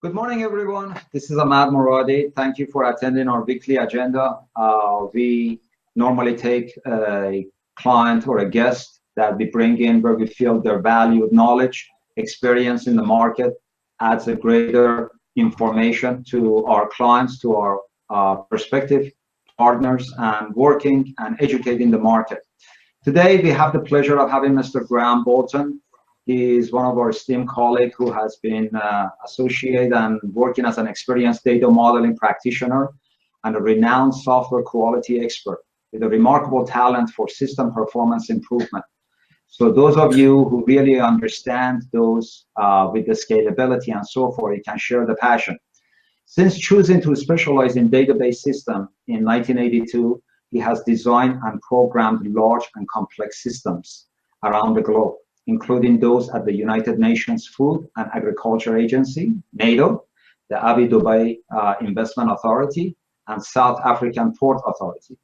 Good morning, everyone. This is Ahmad Moradi. Thank you for attending our weekly agenda. We normally take a client or a guest that we bring in where we feel their valued knowledge, experience in the market adds a greater information to our clients, to our prospective partners, and working and educating the market. Today, we have the pleasure of having Mr. Graham Bolton. He is one of our esteemed colleagues who has been associated and working as an experienced data modeling practitioner and a renowned software quality expert with a remarkable talent for system performance improvement. So those of you who really understand those with the scalability and so forth, you can share the passion. Since choosing to specialize in database system in 1982, he has designed and programmed large and complex systems around the globe, including those at the United Nations Food and Agriculture Agency, NATO, the Abu Dhabi Investment Authority, and South African Port Authority.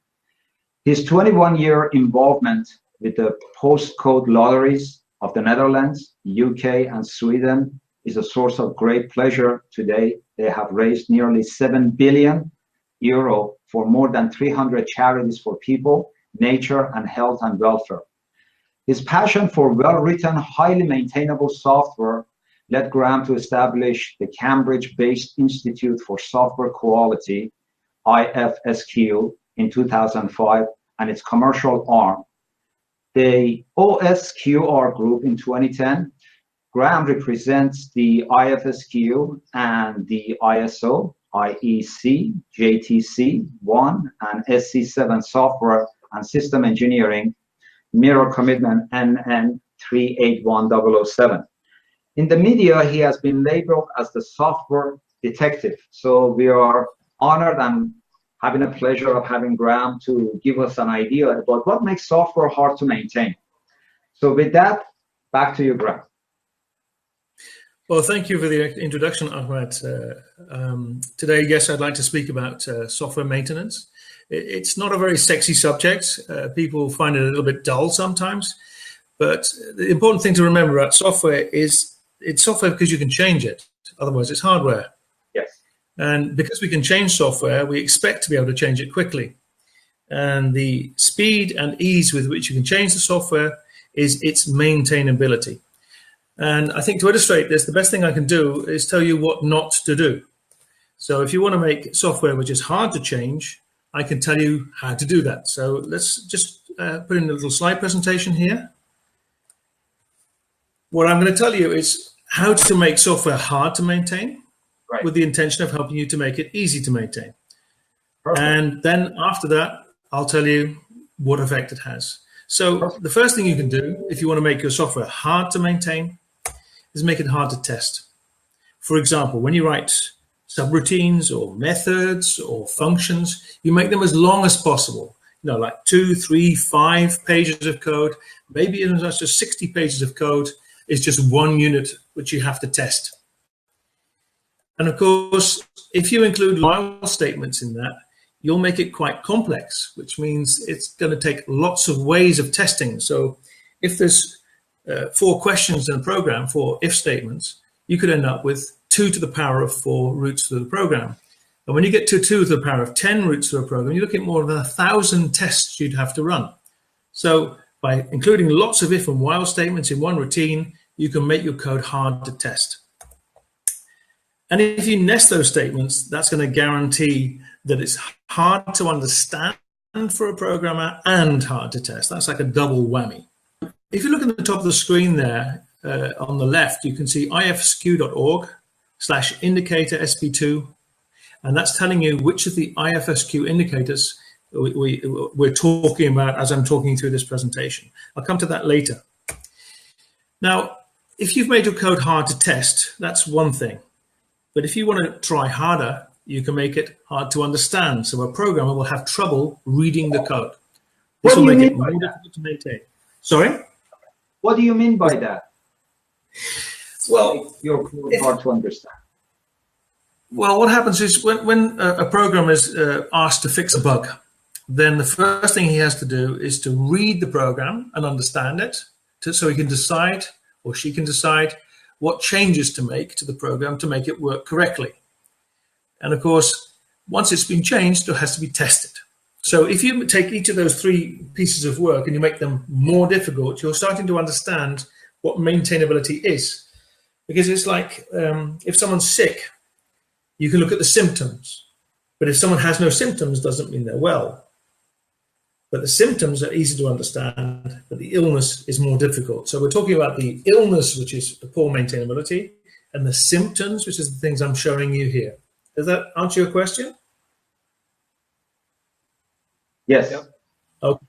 His 21-year involvement with the postcode lotteries of the Netherlands, UK, and Sweden is a source of great pleasure today. They have raised nearly 7 billion euro for more than 300 charities for people, nature, and health and welfare. His passion for well-written, highly maintainable software led Graham to establish the Cambridge-based Institute for Software Quality, IFSQ, in 2005, and its commercial arm, the OSQR Group, in 2010. Graham represents the IFSQ and the ISO, IEC, JTC 1, and SC7 software and system engineering mirror commitment NN 381007. In the media, he has been labeled as the software detective. So we are honored and having a pleasure of having Graham to give us an idea about what makes software hard to maintain. So with that, back to you, Graham. Well, thank you for the introduction, Ahmed. Today, yes, I'd like to speak about software maintenance. It's not a very sexy subject. People find it a little bit dull sometimes. But the important thing to remember about software is it's software because you can change it. Otherwise, it's hardware. Yes. And because we can change software, we expect to be able to change it quickly. And the speed and ease with which you can change the software is its maintainability. And I think to illustrate this, the best thing I can do is tell you what not to do. So if you want to make software which is hard to change, I can tell you how to do that. So let's just put in a little slide presentation here. What I'm going to tell you is how to make software hard to maintain, right, with the intention of helping you to make it easy to maintain. Perfect. And then after that, I'll tell you what effect it has. So perfect. The first thing you can do if you want to make your software hard to maintain is make it hard to test. For example, when you write subroutines or methods or functions, you make them as long as possible. You know, like 2, 3, 5 pages of code, maybe even as much as 60 pages of code is just one unit which you have to test. And of course, if you include while statements in that, you'll make it quite complex, which means it's going to take lots of ways of testing. So if there's 4 questions in a program, 4 if statements, you could end up with 2 to the power of 4 routes through the program. And when you get to 2 to the power of 10 routes through a program, you look at more than 1,000 tests you'd have to run. So by including lots of if and while statements in one routine, you can make your code hard to test. And if you nest those statements, that's going to guarantee that it's hard to understand for a programmer and hard to test. That's like a double whammy. If you look at the top of the screen there, on the left, you can see ifsq.org/indicator sp2, and that's telling you which of the IFSQ indicators we're talking about as I'm talking through this presentation. I'll come to that later. Now, if you've made your code hard to test, that's one thing. But if you want to try harder, you can make it hard to understand. So a programmer will have trouble reading the code. This will make it more difficult to maintain. Sorry? What do you mean by that? Well, your code hard to understand. Well, what happens is when a programmer is asked to fix a bug, then the first thing he has to do is to read the program and understand it, so he can decide, or she can decide, what changes to make to the program to make it work correctly. And of course, once it's been changed, it has to be tested. So if you take each of those three pieces of work and you make them more difficult, you're starting to understand what maintainability is. Because it's like if someone's sick, you can look at the symptoms. But if someone has no symptoms, doesn't mean they're well. But the symptoms are easy to understand, but the illness is more difficult. So we're talking about the illness, which is the poor maintainability, and the symptoms, which is the things I'm showing you here. Does that answer your question? Yes. Okay,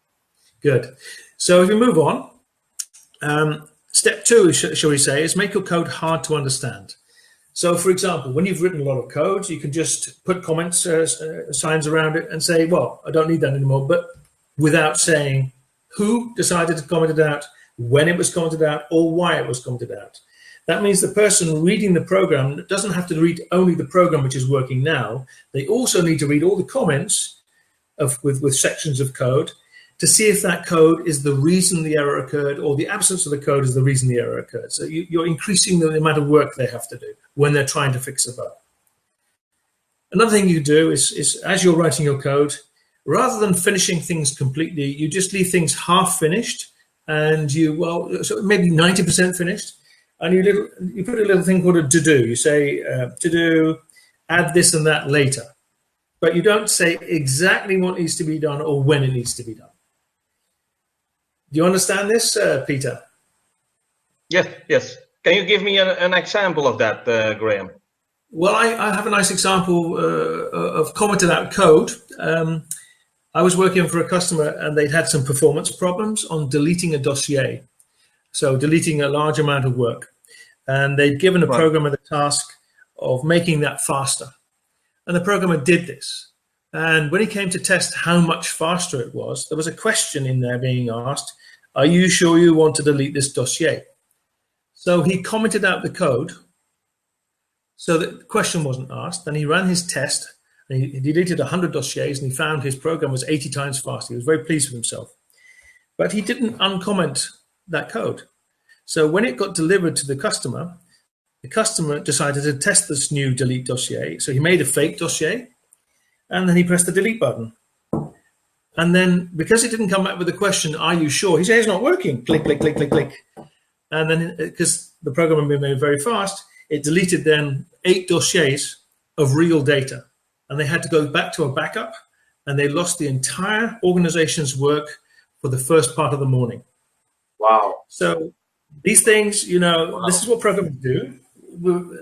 good. So if we move on, step two, shall we say, is make your code hard to understand. So, for example, when you've written a lot of code, you can just put comments, signs around it and say, well, I don't need that anymore, but without saying who decided to comment it out, when it was commented out, or why it was commented out. That means the person reading the program doesn't have to read only the program which is working now. They also need to read all the comments with sections of code to see if that code is the reason the error occurred, or the absence of the code is the reason the error occurred. So you're increasing the amount of work they have to do when they're trying to fix a bug. Another thing you do is as you're writing your code, rather than finishing things completely, you just leave things half finished, and so maybe 90% finished, and you put a little thing called a to-do. You say, to-do, add this and that later. But you don't say exactly what needs to be done or when it needs to be done. Do you understand this, Peter? Yes. Can you give me an example of that, Graham? Well, I have a nice example of commented out code. I was working for a customer and they'd had some performance problems on deleting a dossier. So deleting a large amount of work. And they'd given a programmer the task of making that faster. And the programmer did this. And when he came to test how much faster it was, there was a question in there being asked, are you sure you want to delete this dossier? So he commented out the code so that the question wasn't asked. Then he ran his test. And he deleted 100 dossiers, and he found his program was 80 times faster. He was very pleased with himself. But he didn't uncomment that code. So when it got delivered to the customer decided to test this new delete dossier. So he made a fake dossier, and then he pressed the delete button. And then because it didn't come back with the question, are you sure? He said, it's not working. Click, click, click, click, click. And then because the program had been made very fast, it deleted then 8 dossiers of real data. And they had to go back to a backup, and they lost the entire organization's work for the first part of the morning. Wow. So these things, This is what programmers do.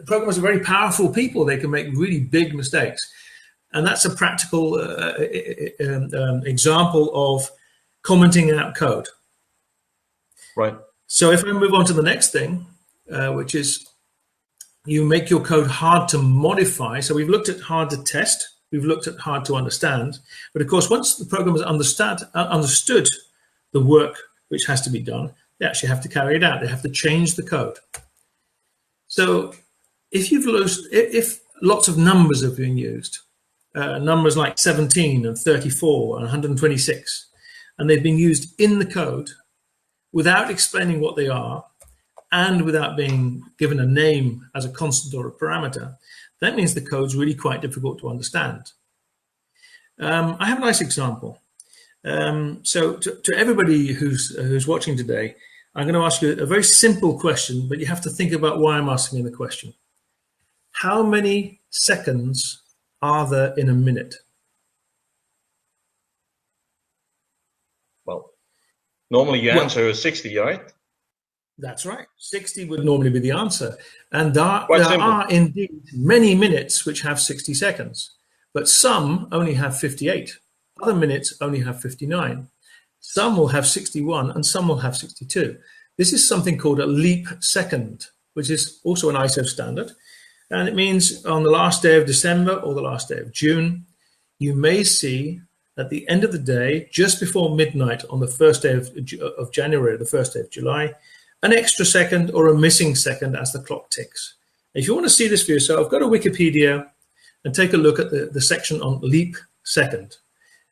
Programmers are very powerful people. They can make really big mistakes. And that's a practical example of commenting out code. Right. So if I move on to the next thing, which is you make your code hard to modify. So we've looked at hard to test. We've looked at hard to understand. But of course, once the programmers understood the work which has to be done, they actually have to carry it out. They have to change the code. So if lots of numbers are being used, numbers like 17 and 34 and 126, and they've been used in the code without explaining what they are and without being given a name as a constant or a parameter, that means the code's really quite difficult to understand. I have a nice example. So to everybody who's watching today, I'm going to ask you a very simple question, but you have to think about why I'm asking the question. How many seconds are there in a minute? Well, normally your answer is 60, right? That's right. 60 would normally be the answer. And there are indeed many minutes which have 60 seconds, but some only have 58. Other minutes only have 59. Some will have 61 and some will have 62. This is something called a leap second, which is also an ISO standard. And it means on the last day of December or the last day of June, you may see at the end of the day, just before midnight on the first day of January, the first day of July, an extra second or a missing second as the clock ticks. If you want to see this for yourself, go to Wikipedia and take a look at the section on leap second.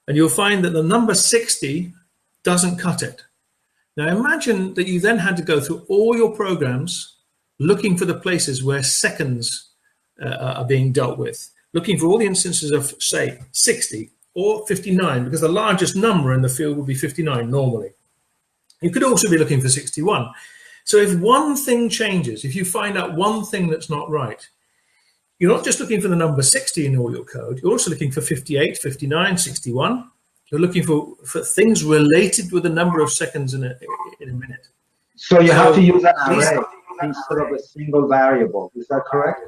And you'll find that the number 60 doesn't cut it. Now imagine that you then had to go through all your programs looking for the places where seconds are being dealt with, looking for all the instances of, say, 60 or 59, because the largest number in the field would be 59 normally. You could also be looking for 61. So if one thing changes, if you find out one thing that's not right, you're not just looking for the number 60 in all your code, you're also looking for 58, 59, 61. You're looking for things related with the number of seconds in a minute. So you have to use an array instead of a single variable. Is that correct?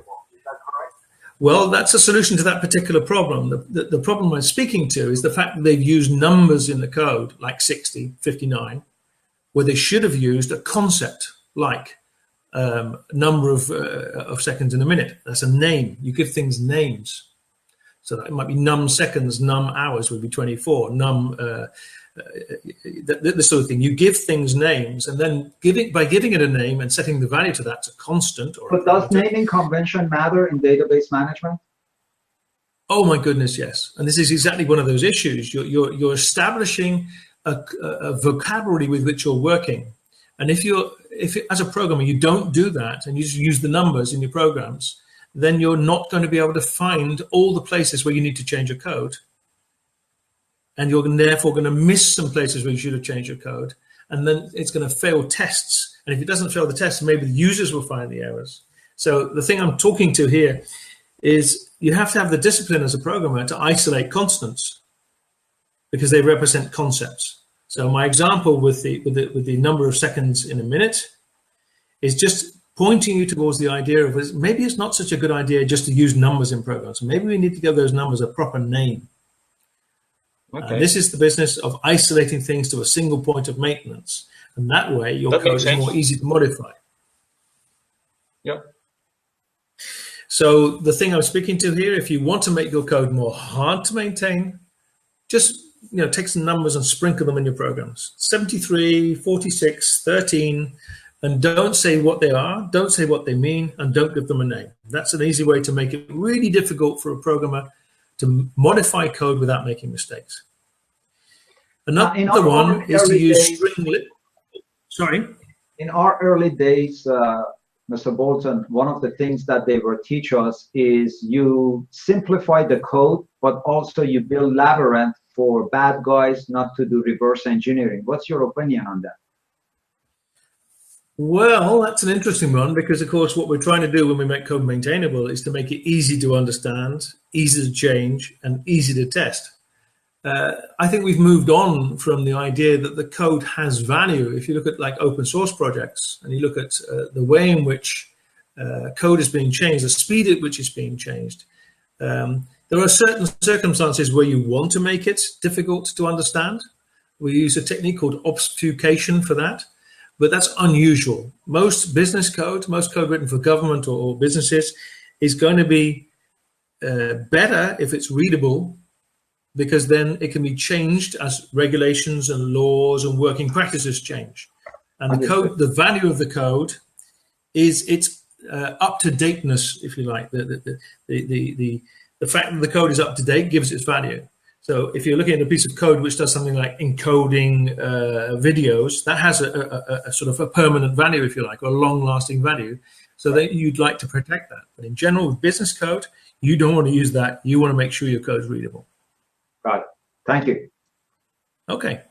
Well, that's a solution to that particular problem. The problem I'm speaking to is the fact that they've used numbers in the code, like 60, 59, where they should have used a concept like number of seconds in a minute. That's a name. You give things names. So that it might be num seconds, num hours would be 24, num, this sort of thing. You give things names, and then by giving it a name and setting the value to that, it's a constant. But does naming convention matter in database management? Oh my goodness, yes. And this is exactly one of those issues. You're establishing a vocabulary with which you're working. And if as a programmer you don't do that and you just use the numbers in your programs, then you're not going to be able to find all the places where you need to change your code. And you're therefore going to miss some places where you should have changed your code. And then it's going to fail tests. And if it doesn't fail the tests, maybe the users will find the errors. So the thing I'm talking to here is you have to have the discipline as a programmer to isolate constants because they represent concepts. So my example with the number of seconds in a minute is just pointing you towards the idea of maybe it's not such a good idea just to use numbers in programs. Maybe we need to give those numbers a proper name. Okay. This is the business of isolating things to a single point of maintenance. And that way your code is more easy to modify. Yeah. So the thing I'm speaking to here, if you want to make your code more hard to maintain, just take some numbers and sprinkle them in your programs. 73, 46, 13, and don't say what they are, don't say what they mean, and don't give them a name. That's an easy way to make it really difficult for a programmer to modify code without making mistakes. Another one is to use string. Sorry? In our early days, Mr. Bolton, one of the things that they will teach us is you simplify the code, but also you build labyrinth for bad guys not to do reverse engineering. What's your opinion on that? Well, that's an interesting one because, of course, what we're trying to do when we make code maintainable is to make it easy to understand, easy to change, and easy to test. I think we've moved on from the idea that the code has value. If you look at like open source projects and you look at the way in which code is being changed, the speed at which it's being changed, there are certain circumstances where you want to make it difficult to understand. We use a technique called obfuscation for that. But that's unusual. Most business code, most code written for government or businesses is going to be better if it's readable, because then it can be changed as regulations and laws and working practices change. And the code, the value of the code is its up-to-dateness, if you like. The fact that the code is up-to-date gives its value. So if you're looking at a piece of code which does something like encoding videos, that has a sort of a permanent value, if you like, or a long-lasting value. So that you'd like to protect that. But in general, with business code, you don't want to use that. You want to make sure your code is readable. Got it. Thank you. Okay.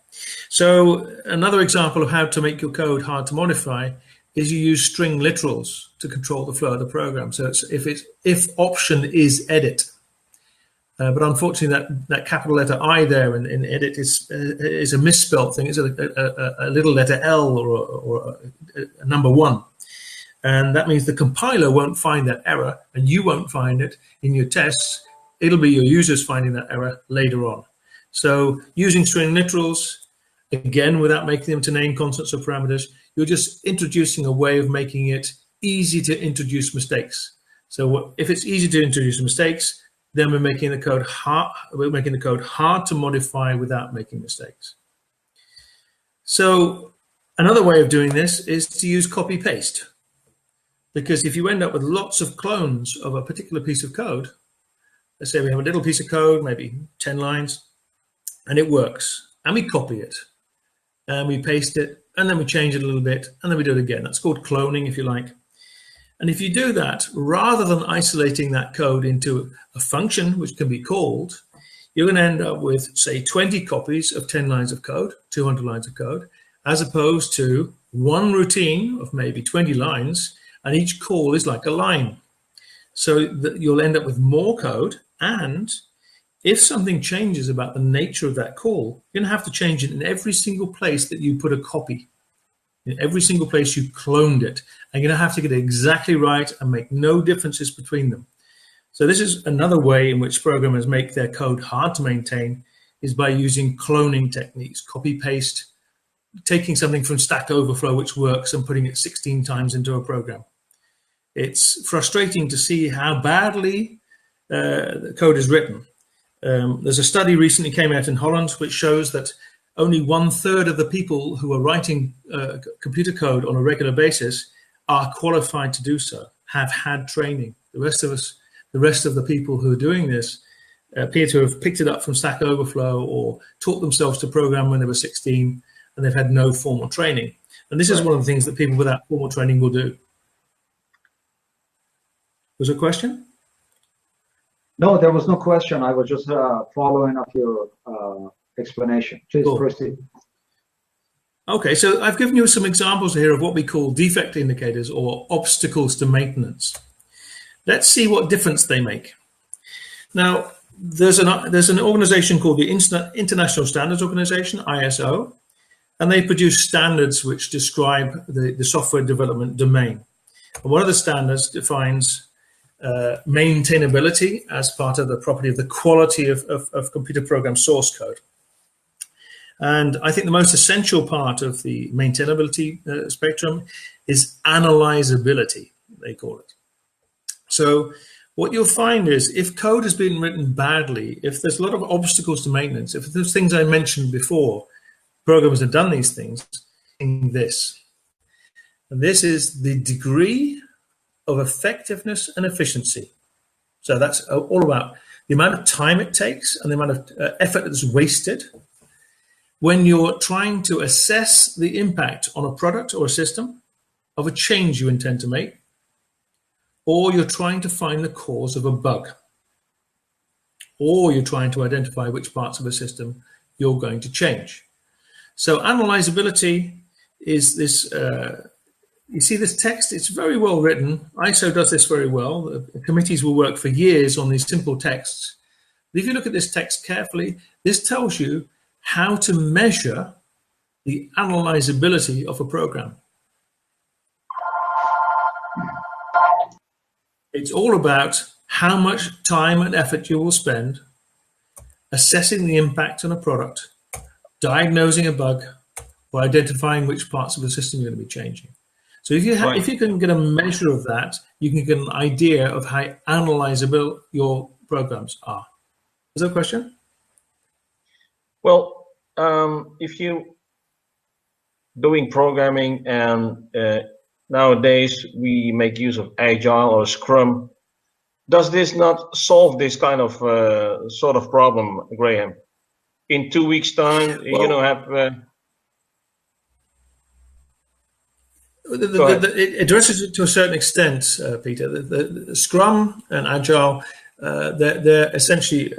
So another example of how to make your code hard to modify is you use string literals to control the flow of the program. So it's if option is edit. But unfortunately, that capital letter I there in edit is a misspelled thing. It's a little letter L or a number 1. And that means the compiler won't find that error, and you won't find it in your tests. It'll be your users finding that error later on. So using string literals, again, without making them to name constants or parameters, you're just introducing a way of making it easy to introduce mistakes. So if it's easy to introduce mistakes, then we're making the code hard. We're making the code hard to modify without making mistakes. So another way of doing this is to use copy paste, because if you end up with lots of clones of a particular piece of code, let's say we have a little piece of code, maybe 10 lines, and it works, and we copy it, and we paste it, and then we change it a little bit, and then we do it again. That's called cloning, if you like. And if you do that, rather than isolating that code into a function which can be called, you're going to end up with, say, 20 copies of 10 lines of code, 200 lines of code, as opposed to one routine of maybe 20 lines, and each call is like a line. So that you'll end up with more code, and if something changes about the nature of that call, you're going to have to change it in every single place that you put a copy. In every single place you cloned it, and you're going to have to get it exactly right and make no differences between them. So this is another way in which programmers make their code hard to maintain, is by using cloning techniques, copy paste, taking something from Stack Overflow which works and putting it 16 times into a program. It's frustrating to see how badly the code is written. There's a study recently came out in Holland which shows that only 1/3 of the people who are writing computer code on a regular basis are qualified to do so, have had training. The rest of the people who are doing this appear to have picked it up from Stack Overflow or taught themselves to program when they were 16, and they've had no formal training. And this is one of the things that people without formal training will do. Was there a question? No, there was no question. I was just following up your explanation. Please proceed. Okay, so I've given you some examples here of what we call defect indicators or obstacles to maintenance. Let's see what difference they make. Now, there's an organization called the International Standards Organization, ISO, and they produce standards which describe the software development domain. And one of the standards defines maintainability as part of the property of the quality of computer program source code. And I think the most essential part of the maintainability spectrum is analyzability, they call it. So what you'll find is if code has been written badly, if there's a lot of obstacles to maintenance, if there's things I mentioned before, programmers have done these things, in this. And this is the degree of effectiveness and efficiency. So that's all about the amount of time it takes and the amount of effort that's wasted when you're trying to assess the impact on a product or a system of a change you intend to make, or you're trying to find the cause of a bug, or you're trying to identify which parts of a system you're going to change. So analyzability is this, you see this text, it's very well written. ISO does this very well. The committees will work for years on these simple texts. But if you look at this text carefully, this tells you how to measure the analyzability of a program. It's all about how much time and effort you will spend assessing the impact on a product, diagnosing a bug, or identifying which parts of the system you're going to be changing. So if you can get a measure of that, you can get an idea of how analyzable your programs are. Is that a question? Well, if you doing programming and nowadays we make use of Agile or Scrum, does this not solve this kind of sort of problem, Graham? In 2 weeks' time, it addresses it to a certain extent, Peter. The Scrum and Agile, they're essentially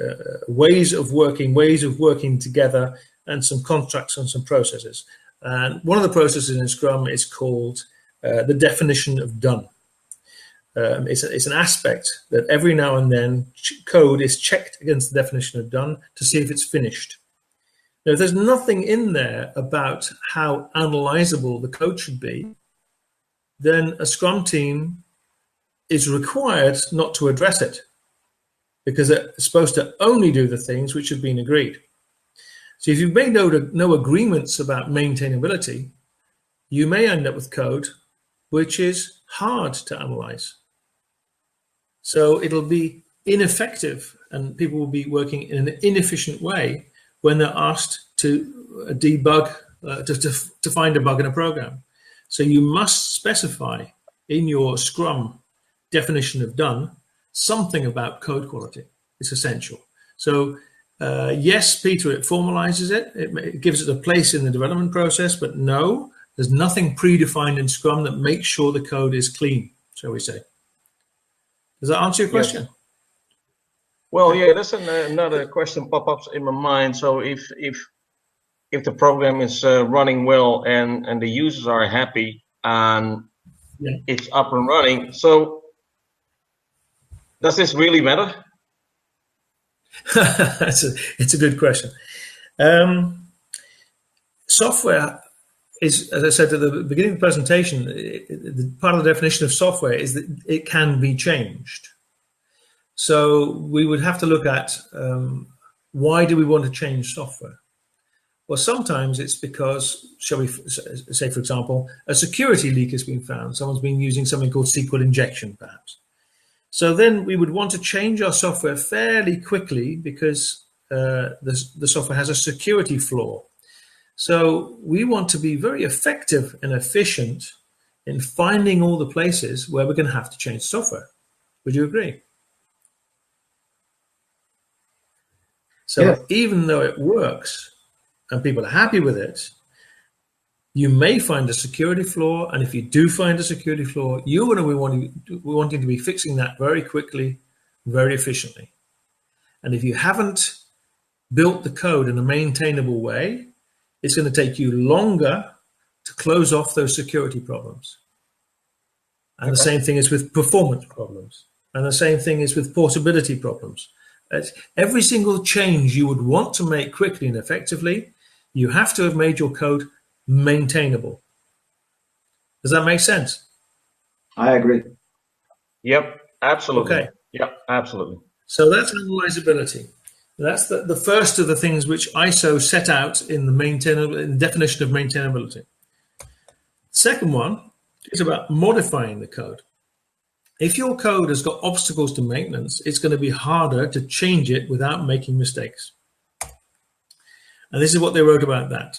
ways of working together, and some contracts and some processes. And one of the processes in Scrum is called the definition of done. It's an aspect that every now and then code is checked against the definition of done to see if it's finished. Now, if there's nothing in there about how analyzable the code should be, then a Scrum team is required not to address it, because it's supposed to only do the things which have been agreed. So if you've made no agreements about maintainability, you may end up with code which is hard to analyze. So it'll be ineffective, and people will be working in an inefficient way when they're asked to debug, to find a bug in a program. So you must specify in your Scrum definition of done something about code quality. It's essential. So yes, Peter, it formalizes it. It gives it a place in the development process, but no, there's nothing predefined in Scrum that makes sure the code is clean. shall we say. Does that answer your question? Yes. Well, yeah, that's another question pop-ups in my mind. So if the program is running well and the users are happy and it's up and running, so does this really matter? It's a good question. Software is, as I said at the beginning of the presentation, part of the definition of software is that it can be changed. So we would have to look at why do we want to change software? Well, sometimes it's because, shall we say, for example, a security leak has been found. Someone's been using something called SQL injection, perhaps. So then we would want to change our software fairly quickly because the software has a security flaw. So we want to be very effective and efficient in finding all the places where we're going to have to change software. Would you agree? So yeah. Even though it works and people are happy with it, you may find a security flaw. And if you do find a security flaw, you're going to be wanting to be fixing that very quickly, very efficiently. And if you haven't built the code in a maintainable way, it's going to take you longer to close off those security problems. And the same thing is with performance problems. And the same thing is with portability problems. Every single change you would want to make quickly and effectively, you have to have made your code maintainable. Does that make sense? I agree. Yep, absolutely. Okay. Yep, absolutely. So that's analyzability. That's the first of the things which ISO set out in the definition of maintainability. Second one is about modifying the code. If your code has got obstacles to maintenance, it's going to be harder to change it without making mistakes. And this is what they wrote about that.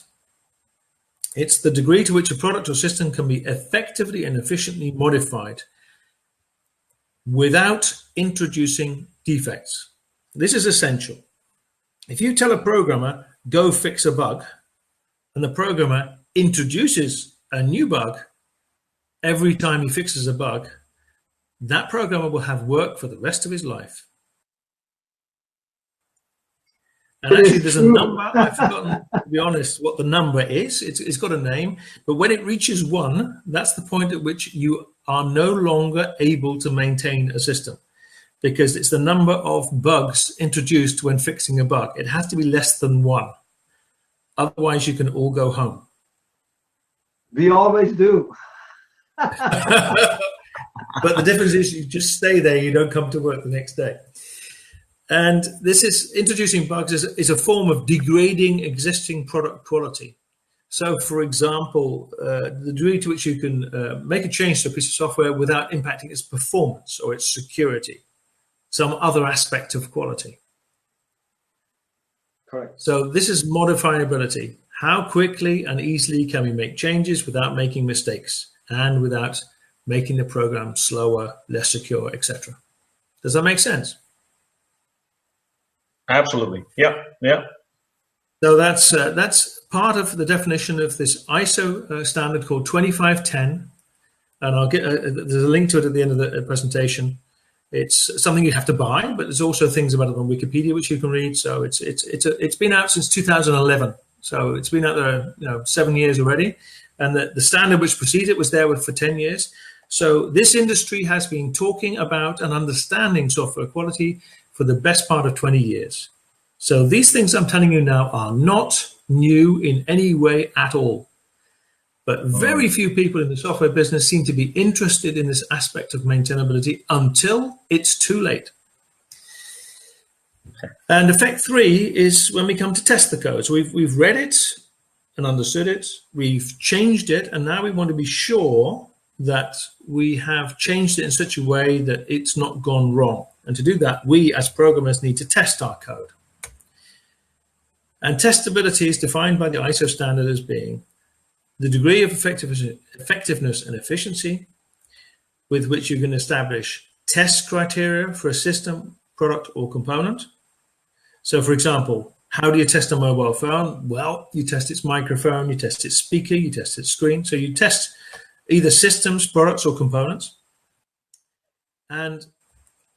It's the degree to which a product or system can be effectively and efficiently modified without introducing defects. This is essential. If you tell a programmer, go fix a bug, and the programmer introduces a new bug every time he fixes a bug, that programmer will have work for the rest of his life. And actually, there's a number, I've forgotten, to be honest, what the number is. It's got a name, but when it reaches 1, that's the point at which you are no longer able to maintain a system, because it's the number of bugs introduced when fixing a bug. It has to be less than 1. Otherwise, you can all go home. We always do. But the difference is you just stay there, you don't come to work the next day. And this is introducing bugs is a form of degrading existing product quality. So, for example, the degree to which you can make a change to a piece of software without impacting its performance or its security, some other aspect of quality. Correct. So this is modifiability. How quickly and easily can we make changes without making mistakes and without making the program slower, less secure, etc. Does that make sense? Absolutely. Yeah. Yeah. So that's part of the definition of this ISO standard called 2510, and I'll get there's a link to it at the end of the presentation. It's something you have to buy, but there's also things about it on Wikipedia which you can read. So it's been out since 2011. So it's been out there 7 years already, and the standard which precedes it was there for 10 years. So this industry has been talking about and understanding software quality for the best part of 20 years. So these things I'm telling you now are not new in any way at all. But very few people in the software business seem to be interested in this aspect of maintainability until it's too late. And effect 3 is when we come to test the code. So we've read it and understood it, we've changed it, and now we want to be sure that we have changed it in such a way that it's not gone wrong. And to do that, we as programmers need to test our code. And testability is defined by the ISO standard as being the degree of effectiveness and efficiency with which you can establish test criteria for a system, product, or component. So, for example, how do you test a mobile phone? Well, you test its microphone, you test its speaker, you test its screen. So you test either systems, products, or components. and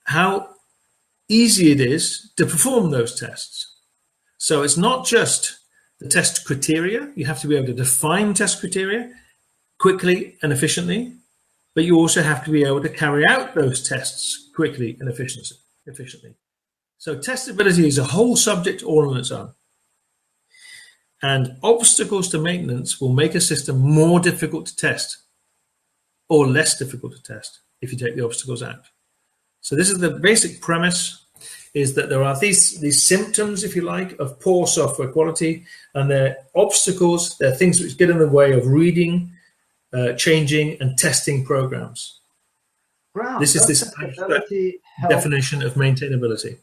how easy it is to perform those tests. So it's not just the test criteria. You have to be able to define test criteria quickly and efficiently, but you also have to be able to carry out those tests quickly and efficiently. So testability is a whole subject all on its own. And obstacles to maintenance will make a system more difficult to test or less difficult to test if you take the obstacles out. So this is the basic premise, is that there are these symptoms, if you like, of poor software quality, and they're obstacles, they're things which get in the way of reading, changing, and testing programs. Brown, this is this definition of maintainability.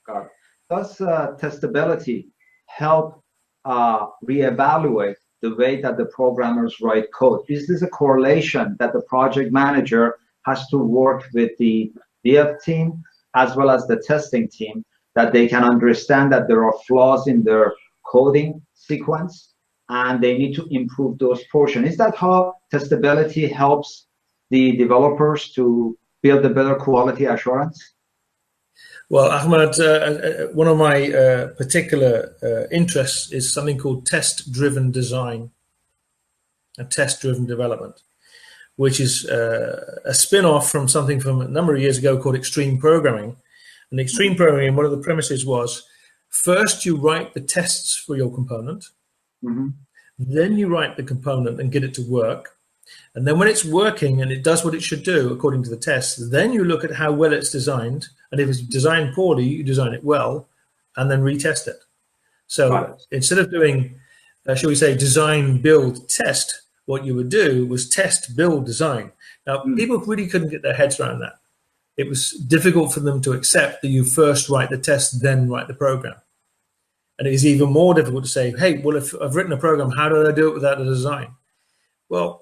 Got it. Does testability help reevaluate the way that the programmers write code? Is this a correlation that the project manager has to work with the dev team as well as the testing team, that they can understand that there are flaws in their coding sequence and they need to improve those portions? Is that how testability helps the developers to build a better quality assurance? Well, Ahmad, one of my particular interests is something called test-driven design and test-driven development, which is a spin-off from something from a number of years ago called extreme programming. And extreme programming, one of the premises was, first you write the tests for your component, then you write the component and get it to work. And then when it's working and it does what it should do according to the tests, then you look at how well it's designed. And if it's designed poorly, you design it well and then retest it. So instead of doing, shall we say, design, build, test, what you would do was test, build, design. Now, people really couldn't get their heads around that. It was difficult for them to accept that you first write the test, then write the program. And it is even more difficult to say, hey, well, if I've written a program, how do I do it without a design? Well,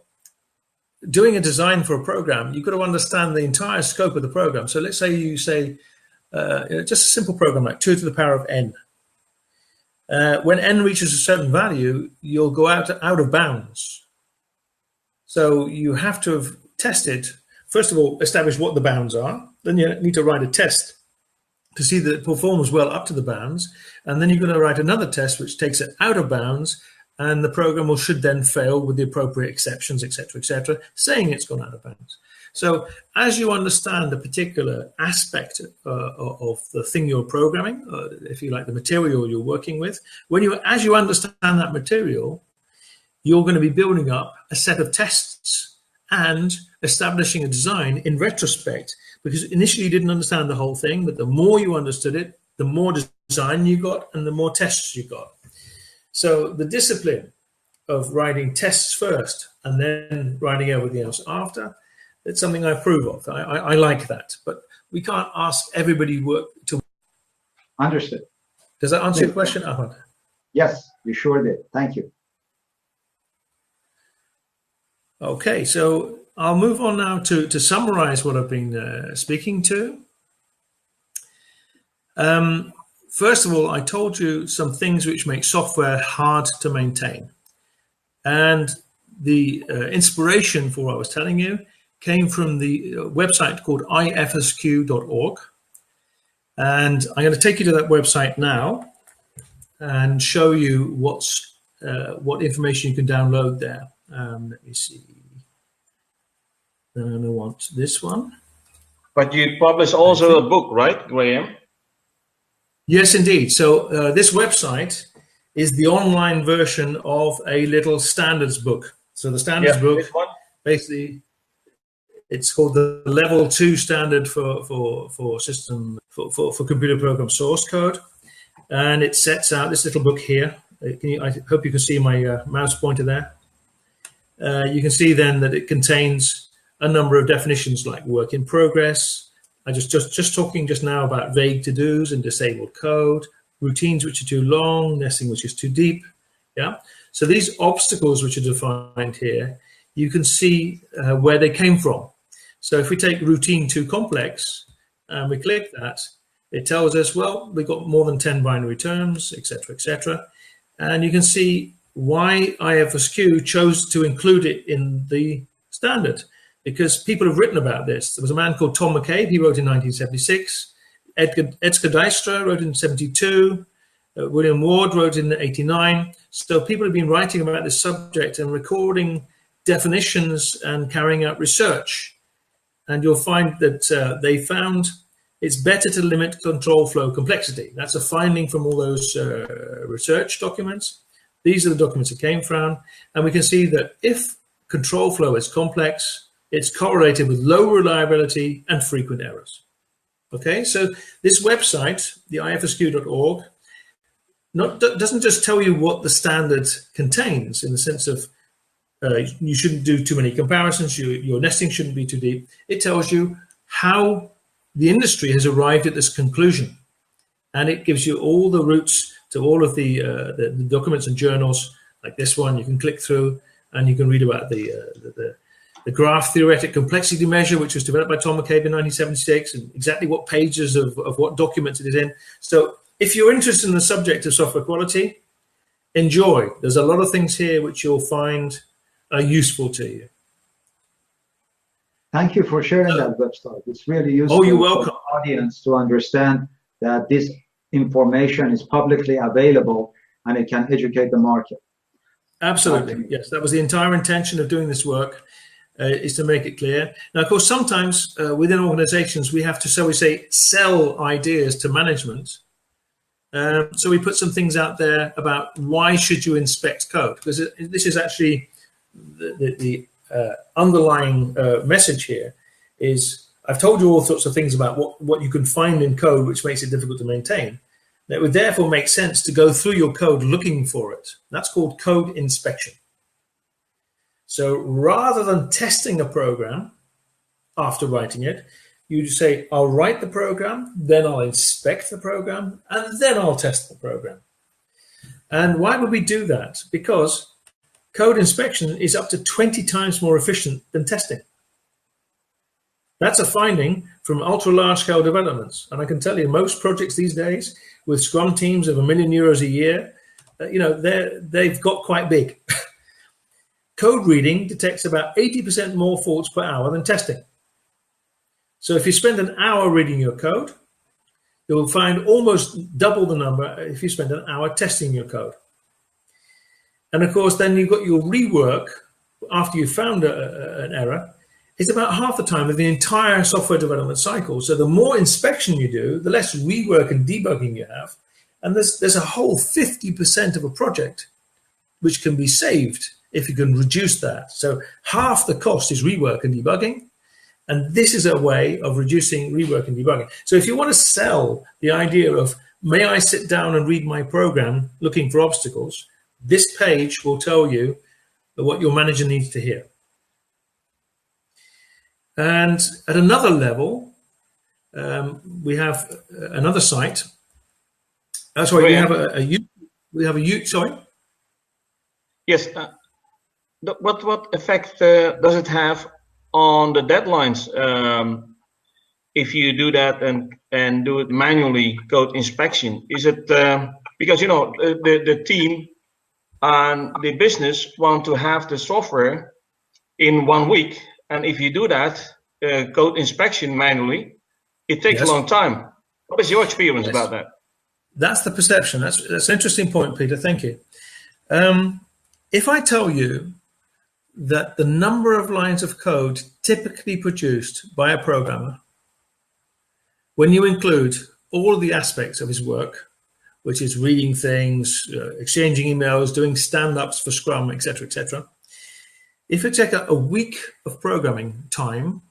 doing a design for a program, you've got to understand the entire scope of the program. So let's say you say, just a simple program like 2 to the power of n. When n reaches a certain value, you'll go out of bounds. So you have to have tested, first of all, establish what the bounds are. Then you need to write a test to see that it performs well up to the bounds. And then you're going to write another test which takes it out of bounds, and the program should then fail with the appropriate exceptions, etc., saying it's gone out of bounds. So as you understand the particular aspect of the thing you're programming, if you like, the material you're working with, as you understand that material, you're going to be building up a set of tests and establishing a design in retrospect, because initially you didn't understand the whole thing, but the more you understood it, the more design you got and the more tests you got. So the discipline of writing tests first and then writing everything else after, it's something I approve of. I like that, but we can't ask everybody to. Understood. Does that answer your question, Ahmad? Yes, you sure did. Thank you. Okay, so I'll move on now to summarize what I've been speaking to. First of all, I told you some things which make software hard to maintain. And the inspiration for what I was telling you came from the website called ifsq.org. And I'm going to take you to that website now and show you what information you can download there. Let me see. Then I want this one. But you publish also a book, right, Graham? Yes, indeed. So this website is the online version of a little standards book. So the standards book, basically, it's called the Level 2 standard for computer program source code, and it sets out this little book here. I hope you can see my mouse pointer there. You can see then that it contains a number of definitions like work in progress. I just talking just now about vague to-dos and disabled code, routines which are too long, nesting which is too deep. Yeah. So these obstacles which are defined here, you can see where they came from. So if we take routine too complex and we click that, it tells us, well, we've got more than 10 binary terms, etc. And you can see why IFSQ chose to include it in the standard. because people have written about this. There was a man called Tom McCabe, he wrote in 1976. Edgar Dijkstra wrote in 72. William Ward wrote in 89. So people have been writing about this subject and recording definitions and carrying out research. And you'll find that they found it's better to limit control flow complexity. That's a finding from all those research documents. These are the documents it came from. And we can see that if control flow is complex, it's correlated with low reliability and frequent errors. Okay, so this website, the ifsq.org, doesn't just tell you what the standard contains in the sense of you shouldn't do too many comparisons, your nesting shouldn't be too deep. It tells you how the industry has arrived at this conclusion, and it gives you all the routes to all of the documents and journals like this one. You can click through and you can read about the graph theoretic complexity measure, which was developed by Tom McCabe in 1976, and exactly what pages of what documents it is in. So if you're interested in the subject of software quality, enjoy. There's a lot of things here which you'll find are useful to you. Thank you for sharing that website. It's really useful you're welcome. for the audience to understand that this information is publicly available and it can educate the market. Absolutely, yes. That was the entire intention of doing this work, is to make it clear. Now, of course, sometimes within organizations, we have to, so we say, sell ideas to management. So we put some things out there about why should you inspect code, because this is actually the underlying message here is I've told you all sorts of things about what you can find in code which makes it difficult to maintain. It would therefore make sense to go through your code looking for it. That's called code inspection. So rather than testing a program after writing it, you say, I'll write the program, then I'll inspect the program, and then I'll test the program. And why would we do that? Because code inspection is up to 20 times more efficient than testing. That's a finding from ultra large scale developments. And I can tell you most projects these days with Scrum teams of €1 million a year, they've got quite big. Code reading detects about 80% more faults per hour than testing. So if you spend an hour reading your code, you'll find almost double the number if you spend an hour testing your code. And of course, then you've got your rework after you've found an error. It's about half the time of the entire software development cycle. So the more inspection you do, the less rework and debugging you have. And there's a whole 50% of a project which can be saved if you can reduce that. So half the cost is rework and debugging. And this is a way of reducing rework and debugging. So if you want to sell the idea of, may I sit down and read my program looking for obstacles, this page will tell you what your manager needs to hear. And at another level, we have another site. Sorry, we have a sorry. Yes. What effect does it have on the deadlines if you do that and do it manually, code inspection? Is it because the team and the business want to have the software in 1 week, and if you do that code inspection manually, it takes a long time. What is your experience about that? That's the perception. That's an interesting point, Peter. Thank you. If I tell you that the number of lines of code typically produced by a programmer, when you include all of the aspects of his work, which is reading things, exchanging emails, doing stand-ups for Scrum, etc., etc. If you take a week of programming time,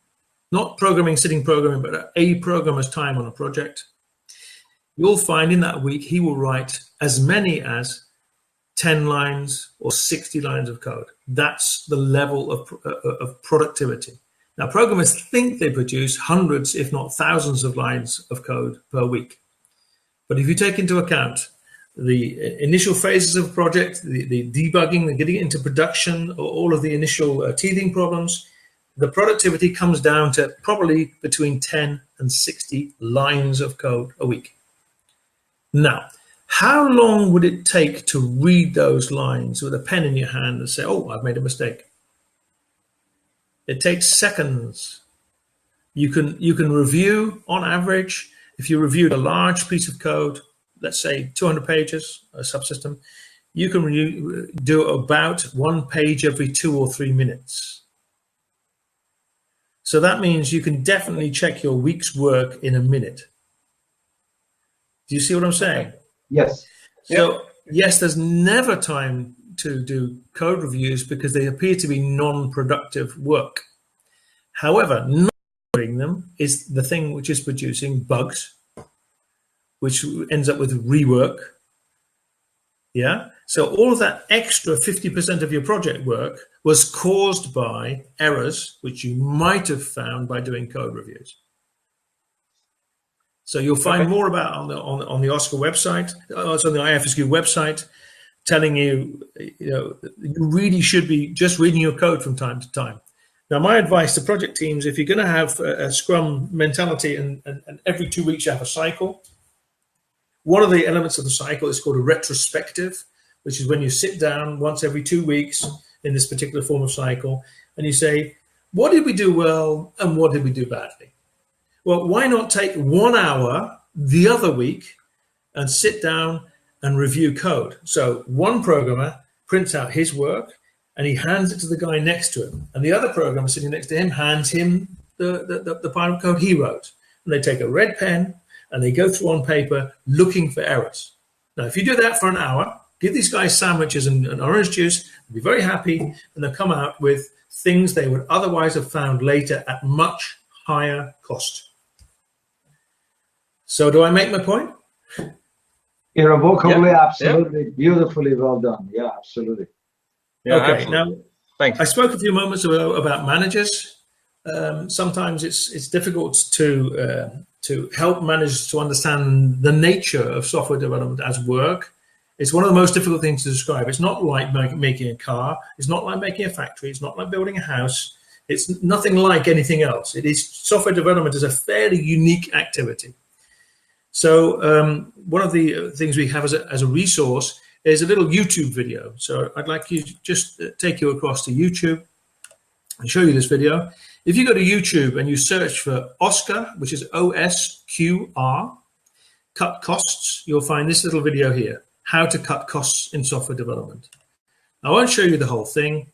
not programming, sitting programming, but a programmer's time on a project, you'll find in that week he will write as many as 10 lines or 60 lines of code. That's the level of productivity. Now, programmers think they produce hundreds, if not thousands of lines of code per week. But if you take into account the initial phases of a project, the debugging, the getting it into production, or all of the initial teething problems, the productivity comes down to probably between 10 and 60 lines of code a week. Now, how long would it take to read those lines with a pen in your hand and say, oh, I've made a mistake? It takes seconds. You can review, on average, if you reviewed a large piece of code, let's say 200 pages, a subsystem, you can do about 1 page every 2 or 3 minutes. So that means you can definitely check your week's work in a minute. Do you see what I'm saying? Yes. So yes, there's never time to do code reviews because they appear to be non-productive work. However, not doing them is the thing which is producing bugs, which ends up with rework. Yeah. So all of that extra 50% of your project work was caused by errors, which you might have found by doing code reviews. So you'll find more about on the OSCAR website, also on the IFSQ website, telling you, you really should be just reading your code from time to time. Now, my advice to project teams, if you're going to have a Scrum mentality and every 2 weeks you have a cycle, one of the elements of the cycle is called a retrospective, which is when you sit down once every 2 weeks in this particular form of cycle, and you say, what did we do well and what did we do badly? Well, why not take 1 hour the other week and sit down and review code? So one programmer prints out his work and he hands it to the guy next to him. And the other programmer sitting next to him hands him the pile of code he wrote. And they take a red pen and they go through on paper looking for errors. Now, if you do that for an hour, give these guys sandwiches and orange juice, they'll be very happy, and they'll come out with things they would otherwise have found later at much higher cost. So do I make my point? Irrevocably, absolutely. Beautifully well done. Yeah, absolutely. Yeah, okay, absolutely. Now, thanks. I spoke a few moments ago about managers. Sometimes it's difficult to help managers to understand the nature of software development as work. It's one of the most difficult things to describe. It's not like making a car. It's not like making a factory. It's not like building a house. It's nothing like anything else. Software development is a fairly unique activity. So one of the things we have as a resource is a little YouTube video. So I'd like you to just take you across to YouTube and show you this video. If you go to YouTube and you search for OSCAR, which is OSQR, cut costs, you'll find this little video here, how to cut costs in software development. I won't show you the whole thing,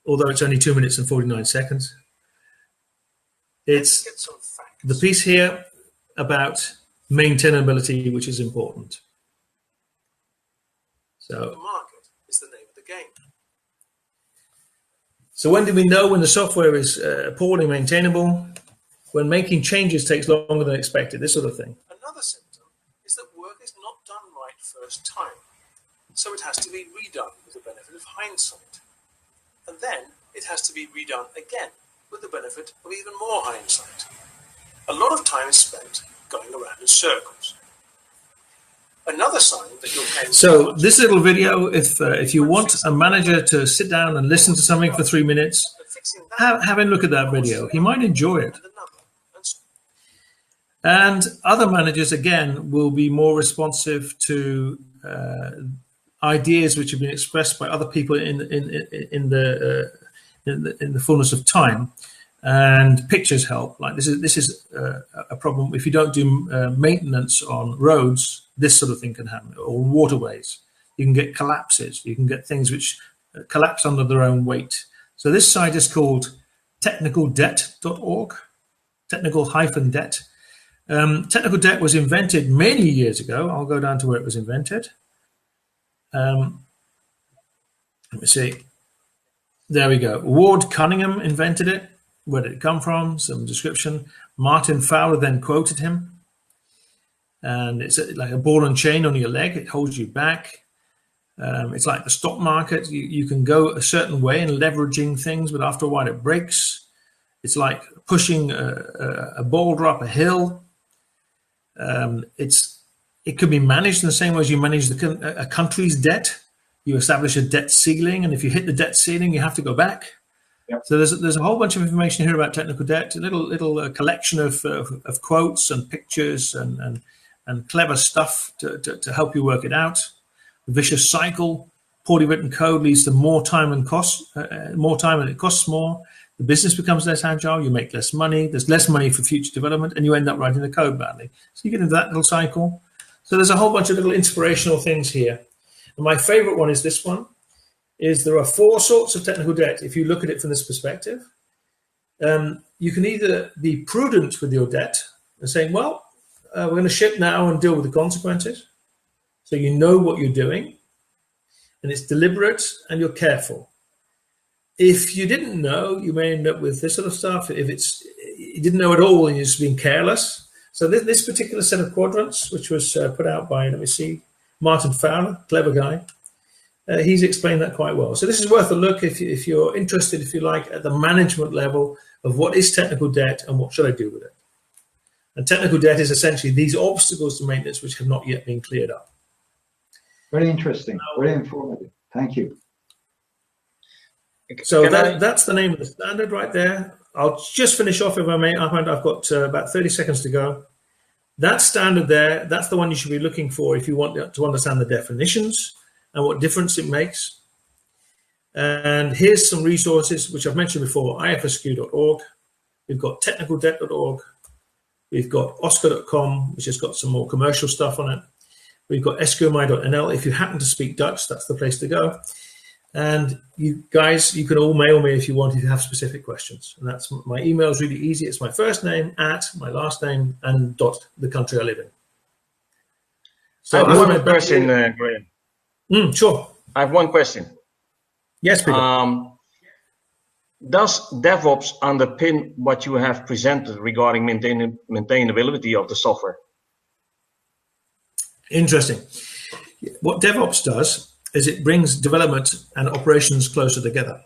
although it's only 2 minutes and 49 seconds. It's the piece here about maintainability, which is important. So the market is the name of the game. So when do we know when the software is poorly maintainable? When making changes takes longer than expected, this sort of thing. Another symptom is that work is not done right first time. So it has to be redone with the benefit of hindsight. And then it has to be redone again with the benefit of even more hindsight. A lot of time is spent going around in circles. Another sign that you're paying. So this little video, if you want a manager to sit down and listen to something for 3 minutes, have a look at that video. He might enjoy it. And other managers, again, will be more responsive to ideas which have been expressed by other people in the fullness of time. And pictures help. Like this is a problem. If you don't do maintenance on roads, this sort of thing can happen, or waterways. You can get collapses. You can get things which collapse under their own weight. So this site is called technicaldebt.org, technical-debt. Technical debt was invented many years ago. I'll go down to where it was invented. Let me see. There we go. Ward Cunningham invented it. Where did it come from? Some description. Martin Fowler then quoted him. And it's like a ball and chain on your leg. It holds you back. It's like the stock market. You can go a certain way and leveraging things, but after a while it breaks. It's like pushing a boulder up a hill. It could be managed in the same way as you manage a country's debt. You establish a debt ceiling, and if you hit the debt ceiling, you have to go back. Yep. So there's a whole bunch of information here about technical debt, a little collection of quotes and pictures and clever stuff to help you work it out. The vicious cycle: poorly written code leads to more time and it costs more. the business becomes less agile, you make less money, there's less money for future development, and you end up writing the code badly. So you get into that little cycle. So there's a whole bunch of little inspirational things here. And my favorite one is this one, is there are 4 sorts of technical debt if you look at it from this perspective. You can either be prudent with your debt and saying, well, we're going to ship now and deal with the consequences. So you know what you're doing, and it's deliberate and you're careful. If you didn't know, you may end up with this sort of stuff. If you didn't know at all and you're just being careless. So this particular set of quadrants, which was put out by, let me see, Martin Fowler, clever guy, he's explained that quite well. So this is worth a look if you're interested, if you like, at the management level of what is technical debt and what should I do with it. And technical debt is essentially these obstacles to maintenance which have not yet been cleared up. Very interesting, very informative. Thank you. So that's the name of the standard right there. I'll just finish off if I may, Ahmed. I've got about 30 seconds to go. That standard there, that's the one you should be looking for if you want to understand the definitions and what difference it makes. And here's some resources, which I've mentioned before, ifsq.org. We've got technicaldebt.org. We've got oscar.com, which has got some more commercial stuff on it. We've got sqmi.nl. If you happen to speak Dutch, that's the place to go. And you guys, you can all mail me if you want, if you have specific questions. And that's my email is really easy. It's my first name at my last name and dot the country I live in. So I have one question, Graham. Sure. I have one question. Yes, Peter. Does DevOps underpin what you have presented regarding maintainability of the software? Interesting. What DevOps does is it brings development and operations closer together.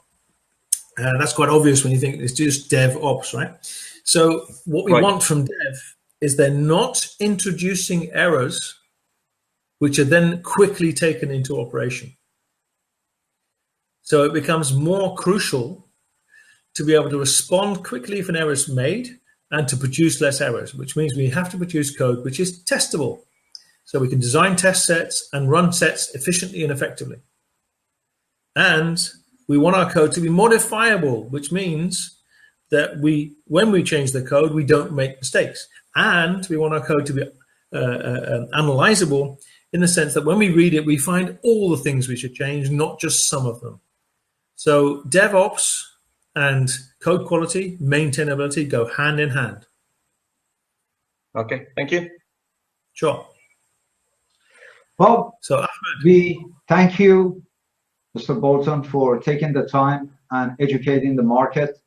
And that's quite obvious when you think it's just DevOps, right? So what we want from Dev is they're not introducing errors which are then quickly taken into operation. So it becomes more crucial to be able to respond quickly if an error is made and to produce less errors, which means we have to produce code which is testable. So we can design test sets and run sets efficiently and effectively. And we want our code to be modifiable, which means that when we change the code, we don't make mistakes. And we want our code to be analyzable in the sense that when we read it, we find all the things we should change, not just some of them. So DevOps and code quality, maintainability go hand in hand. Okay, thank you. Sure. Well, so we thank you, Mr. Bolton, for taking the time and educating the market.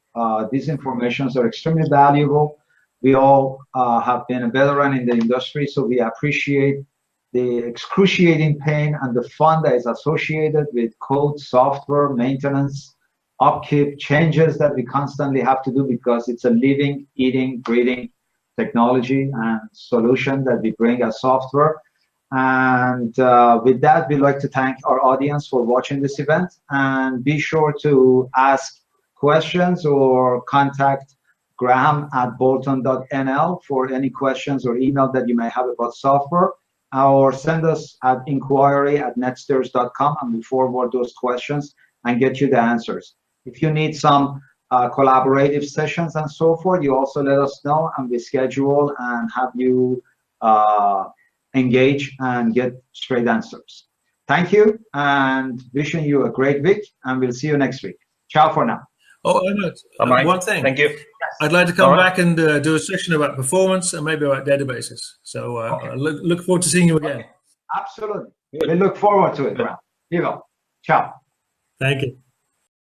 These informations are extremely valuable. We all have been a veteran in the industry, so we appreciate the excruciating pain and the fun that is associated with code, software, maintenance, upkeep, changes that we constantly have to do because it's a living, eating, breathing technology and solution that we bring as software. And with that, we'd like to thank our audience for watching this event, and be sure to ask questions or contact Graham at bolton.nl for any questions or email that you may have about software, or send us at inquiry@netstairs.com, and we'll forward those questions and get you the answers. If you need some collaborative sessions and so forth, you also let us know, and we schedule and have you engage and get straight answers. Thank you, and wishing you a great week, and we'll see you next week. Ciao for now. Oh, one thing. Thank you. I'd like to come back and do a section about performance and maybe about databases. So look forward to seeing you again. Okay. Absolutely. We look forward to it. Ciao. Thank you.